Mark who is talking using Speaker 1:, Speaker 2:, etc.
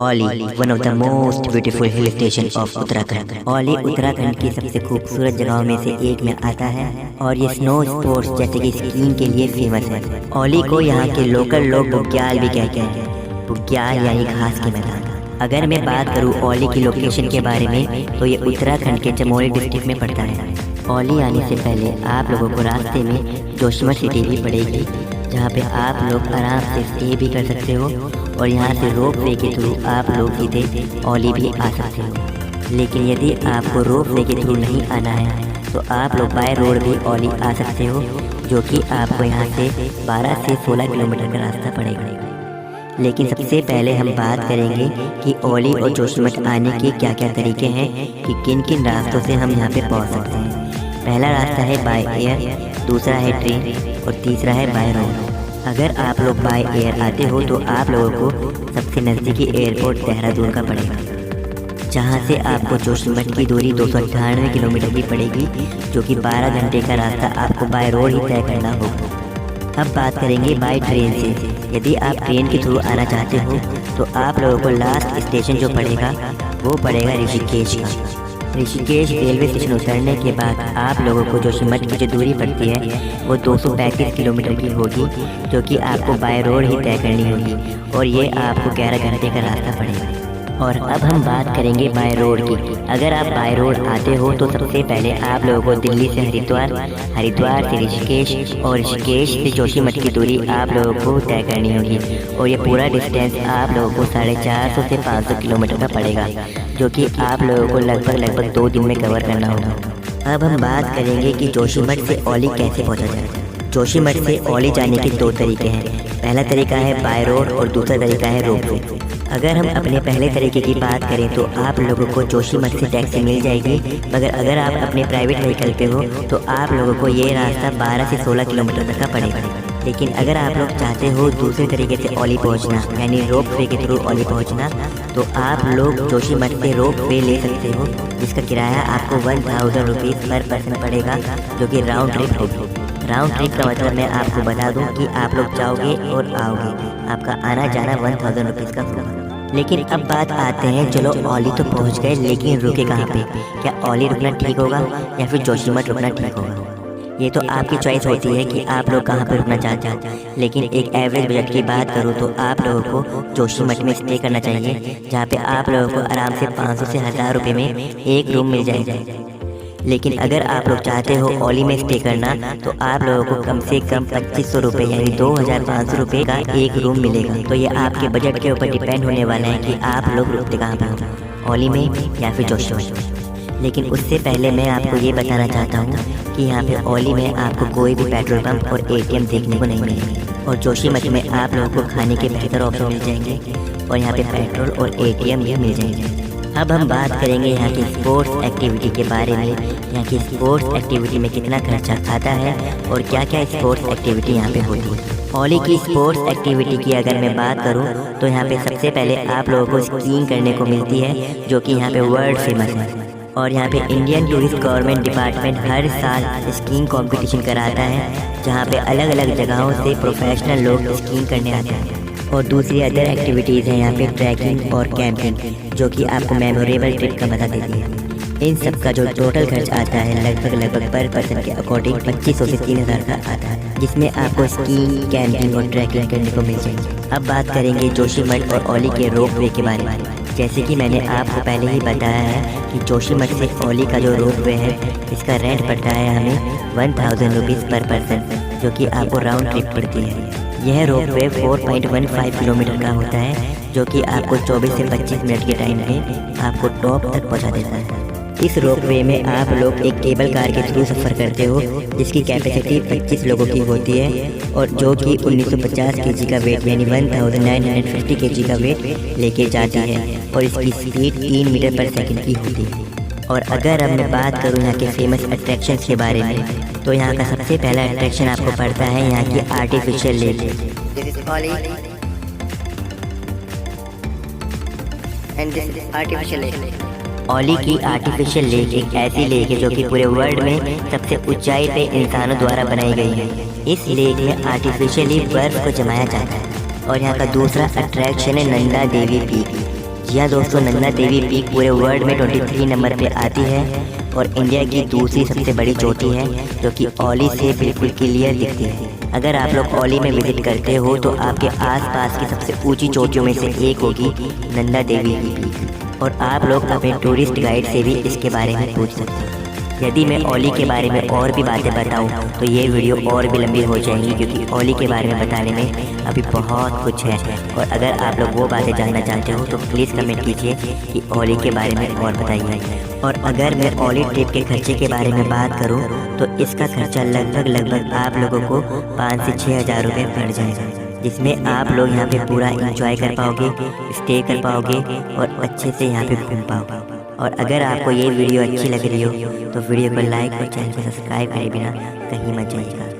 Speaker 1: Auli one of the most beautiful hill station of Uttarakhand. Auli Uttarakhand की सबसे खूबसूरत जगहों में से एक में आता है और ये स्नो स्पोर्ट्स जैसे कि स्कीइंग के लिए फेमस है। औली को यहाँ के लोकल लोग बुग्याल भी कहते हैं। बुग्याल यानी घास के मैदान। अगर मैं बात करूँ औली की लोकेशन के बारे में तो ये उत्तराखंड के चमोली डिस्ट्रिक्ट में पड़ता है। औली आने से पहले आप लोगों को रास्ते में जोशीमठ सिटी भी पड़ेगी, जहाँ पे आप लोग आराम से स्टे भी कर सकते हो और यहाँ से रोप वे के थ्रू आप लोग सीधे औली भी आ सकते हो। लेकिन यदि आपको रोप वे के थ्रू नहीं आना है तो आप लोग बाय रोड भी औली आ सकते हो, जो कि आपको यहाँ से 12 से 16 किलोमीटर का रास्ता पड़ेगा। लेकिन सबसे पहले हम बात करेंगे कि औली और जोशीमठ आने के क्या क्या तरीके हैं, कि किन किन रास्तों से हम यहाँ पे पहुँच सकते हैं। पहला रास्ता है बाय एयर, दूसरा है ट्रेन और तीसरा है बाय रोड। अगर आप लोग बाय एयर आते हो तो आप लोगों को सबसे नज़दीकी एयरपोर्ट देहरादून का पड़ेगा, जहाँ से आपको जोशीमठ की दूरी 298 किलोमीटर की पड़ेगी, जो कि 12 घंटे का रास्ता आपको बाय रोड ही तय करना होगा। अब बात करेंगे बाय ट्रेन से। यदि आप ट्रेन के थ्रू आना चाहते हो तो आप लोगों को लास्ट स्टेशन जो पड़ेगा वो पड़ेगा ऋषिकेश का। ऋषिकेश रेलवे स्टेशन उतरने के बाद आप लोगों को जोशीमठ की जो दूरी पड़ती है वो 235 किलोमीटर की होगी, जो कि आपको बाय रोड ही तय करनी होगी और ये आपको 11 घंटे का रास्ता पड़ेगा। और अब हम बात करेंगे बाय रोड की। अगर आप बाय रोड आते हो तो सबसे पहले आप लोगों को दिल्ली से हरिद्वार, हरिद्वार से ऋषिकेश और ऋषिकेश से जोशीमठ की दूरी आप लोगों को तय करनी होगी और ये पूरा डिस्टेंस आप लोगों को 450 से 500 किलोमीटर का पड़ेगा, जो कि आप लोगों को लगभग 2 दिन में कवर करना होगा। अब हम बात करेंगे कि जोशीमठ से औली कैसे पहुँचा जाए। जोशीमठ से औली जाने के 2 तरीके हैं। पहला तरीका है बाय रोड और दूसरा तरीका है रोप वे। अगर हम अपने पहले तरीके की बात करें तो आप लोगों को जोशीमठ से टैक्सी मिल जाएगी, मगर अगर आप अपने प्राइवेट व्हीकल पे हो तो आप लोगों को ये रास्ता 12 से 16 किलोमीटर तक का पड़ेगा। लेकिन अगर आप लोग चाहते हो दूसरे तरीके से औली पहुंचना, यानी रोप वे के थ्रू औली पहुंचना, तो आप लोग जोशीमठ से रोप वे ले सकते हो, जिसका किराया आपको 1000 रुपीज़ पर पर्सन पड़ेगा, जो कि राउंड ट्रिप होगी। राउंड ट्रिप का मतलब मैं आपको बता दूं कि आप लोग जाओगे और आओगे, आपका आना जाना 1000 रुपीज़ का होगा। लेकिन अब बात आते हैं, चलो औली तो पहुंच गए, लेकिन रुके कहाँ पे? क्या औली रुकना ठीक होगा या फिर जोशीमठ रुकना ठीक होगा? ये तो आपकी चॉइस होती है कि आप लोग कहाँ पे रुकना चाहते हैं। लेकिन एक एवरेज बजट की बात करूँ तो आप लोगों को जोशीमठ में स्टे करना चाहिए, जहाँ पे आप लोगों को आराम से 500 से 1000 रुपये में एक रूम मिल जाएगा। लेकिन अगर आप लोग चाहते हो औली में स्टे करना तो आप लोगों को कम से कम 2500 रुपये यानी 2500 रुपये का एक रूम मिलेगा। तो ये आपके बजट के ऊपर डिपेंड होने वाला है कि आप लोग रुकते कहाँ पर, औली में या फिर जोशीमठ। लेकिन उससे पहले मैं आपको ये बताना चाहता हूँ कि यहाँ पे औली में आपको कोई भी पेट्रोल पंप और ATM देखने को नहीं मिलेंगे और जोशीमठ में आप लोगों को खाने के बेहतर ऑप्शन मिल जाएंगे और यहाँ पे पेट्रोल और ATM भी मिल जाएंगे। अब हम बात करेंगे यहाँ की स्पोर्ट्स एक्टिविटी के बारे में। यहाँ की स्पोर्ट्स एक्टिविटी में कितना खर्चा आता है और क्या क्या स्पोर्ट्स एक्टिविटी यहाँ पे होती है। औली की स्पोर्ट्स एक्टिविटी की अगर मैं बात करूँ तो यहाँ पे सबसे पहले आप लोगों को स्कीइंग करने को मिलती है, जो कि यहाँ पे वर्ल्ड फेमस है। और यहाँ पे इंडियन टूरिस्ट गवर्नमेंट डिपार्टमेंट हर साल स्कीइंग कंपटीशन कराता है, जहाँ पे अलग अलग जगहों से प्रोफेशनल लोग स्कीइंग करने आते हैं। और दूसरी अदर एक्टिविटीज़ हैं यहाँ पे ट्रैकिंग और कैंपिंग, जो कि आपको मेमोरेबल ट्रिप का मजा देती है। इन सब का जो टोटल खर्च आता है लगभग पर पर्सन के अकॉर्डिंग 2500 से 3000 का आता है, जिसमें आपको स्कीइंग, कैंपिंग और ट्रैकिंग करने को मिल जाएगी। अब बात करेंगे जोशीमठ और औली के रोप वे के बारे में। जैसे कि मैंने आपको पहले ही बताया है कि जोशीमठ से औली का जो रोप वे है इसका रेंट पड़ता है हमें 1000 रुपीज़ पर पर्सन, जो कि आपको राउंड ट्रिप पड़ती है। यह रोप वे 4.15 किलोमीटर का होता है, जो कि आपको 24 से 25 मिनट के टाइम में आपको टॉप तक पहुंचा देता है। इस रोप वे में आप लोग एक केबल कार के थ्रू सफ़र करते हो, जिसकी कैपेसिटी 25 लोगों की होती है और जो कि 1950 kg का वेट यानी 1950 kg का वेट लेके जाती है और इसकी स्पीड 3 मीटर पर सेकंड की होती है। और अगर अब मैं बात करूँ यहाँ के फेमस अट्रैक्शंस के बारे में, तो यहाँ का सबसे पहला अट्रैक्शन आपको पड़ता है यहाँ की आर्टिफिशियल लेक। औली की आर्टिफिशियल लेक एक ऐसी लेक है जो कि पूरे वर्ल्ड में सबसे ऊंचाई पे इंसानों द्वारा बनाई गई है। इस लेक में आर्टिफिशियली बर्फ को जमाया जाता है। और यहाँ का दूसरा अट्रैक्शन है नंदा देवी पीक। जी हाँ दोस्तों, नंदा देवी पीक पूरे वर्ल्ड में 23 नंबर पे आती है और इंडिया की दूसरी सबसे बड़ी चोटी है जो कि ओली से बिल्कुल क्लियर दिखती है। अगर आप लोग ओली में विजिट करते हो तो आपके आसपास की सबसे ऊंची चोटियों में से एक होगी नंदा देवी की पीक, और आप लोग अपने टूरिस्ट गाइड से भी इसके बारे में पूछ सकते हैं। यदि मैं ओली के बारे में और भी बातें बताऊं तो ये वीडियो और भी लंबी हो जाएंगी, क्योंकि ओली के बारे में बताने में अभी बहुत कुछ है। और अगर आप लोग वो बातें जानना चाहते हो तो प्लीज़ कमेंट कीजिए कि ओली के बारे में और बताइए। और अगर मैं ओली ट्रिप के खर्चे के बारे में बात करूं तो इसका खर्चा लगभग आप लोगों को 5 से 6 हज़ार रुपये पड़ जाएगा, जिसमें आप लोग यहाँ पे पूरा इंजॉय कर पाओगे, स्टे कर पाओगे और अच्छे से यहाँ पे घूम पाओगे। और अगर आपको ये वीडियो अच्छी लग रही हो तो वीडियो को लाइक और चैनल को सब्सक्राइब करे बिना कहीं मत जाइएगा।